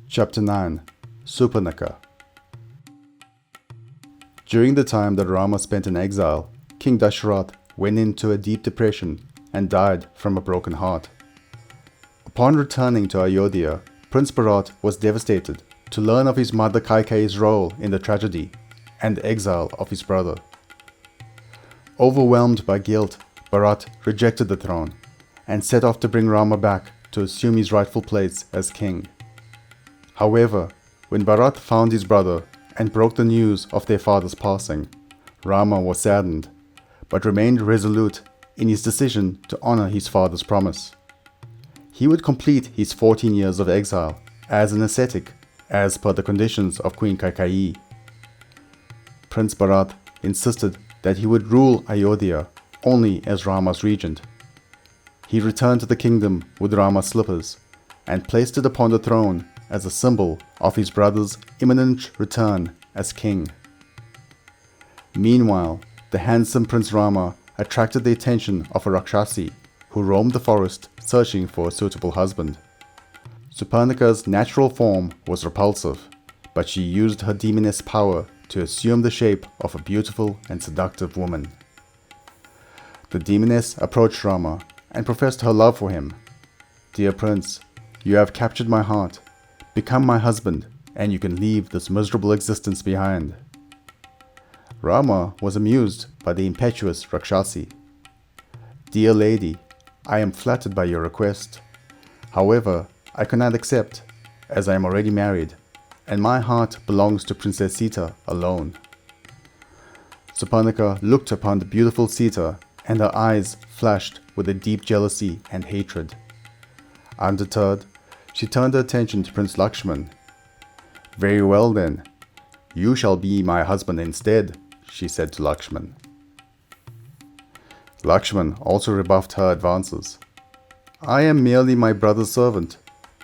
Chapter 9 Surpanakha. During the time that Rama spent in exile, King Dasharath went into a deep depression and died from a broken heart. Upon returning to Ayodhya, Prince Bharat was devastated to learn of his mother Kaikeyi's role in the tragedy and exile of his brother. Overwhelmed by guilt, Bharat rejected the throne and set off to bring Rama back to assume his rightful place as king. However, when Bharat found his brother and broke the news of their father's passing, Rama was saddened, but remained resolute in his decision to honor his father's promise. He would complete his 14 years of exile as an ascetic, as per the conditions of Queen Kaikeyi. Prince Bharat insisted that he would rule Ayodhya only as Rama's regent. He returned to the kingdom with Rama's slippers and placed it upon the throne as a symbol of his brother's imminent return as king. Meanwhile, the handsome Prince Rama attracted the attention of a Rakshasi who roamed the forest searching for a suitable husband. Surpanakha's natural form was repulsive, but she used her demoness power to assume the shape of a beautiful and seductive woman. The demoness approached Rama and professed her love for him. "Dear prince, you have captured my heart. Become my husband, and you can leave this miserable existence behind." Rama was amused by the impetuous Rakshasi. "Dear lady, I am flattered by your request. However, I cannot accept, as I am already married, and my heart belongs to Princess Sita alone." Surpanakha looked upon the beautiful Sita, and her eyes flashed with a deep jealousy and hatred. Undeterred, she turned her attention to Prince Lakshmana. "Very well then, you shall be my husband instead," she said to Lakshmana. Lakshmana also rebuffed her advances. "I am merely my brother's servant,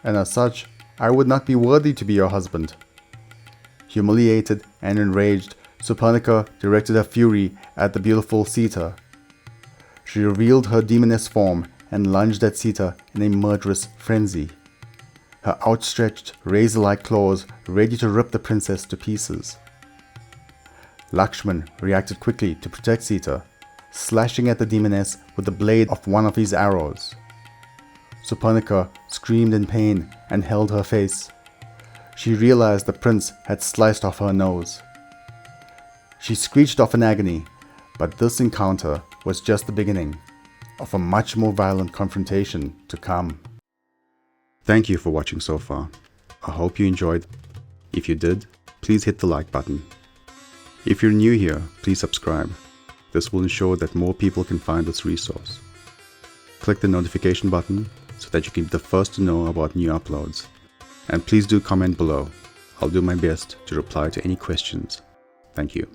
and as such, I would not be worthy to be your husband." Humiliated and enraged, Surpanakha directed her fury at the beautiful Sita. She revealed her demoness form and lunged at Sita in a murderous frenzy, her outstretched razor-like claws ready to rip the princess to pieces. Lakshmana reacted quickly to protect Sita, slashing at the demoness with the blade of one of his arrows. Surpanakha screamed in pain and held her face. She realized the prince had sliced off her nose. She screeched off in agony, but this encounter was just the beginning of a much more violent confrontation to come. Thank you for watching so far. I hope you enjoyed. If you did, please hit the like button. If you're new here, please subscribe. This will ensure that more people can find this resource. Click the notification button so that you can be the first to know about new uploads. And please do comment below. I'll do my best to reply to any questions. Thank you.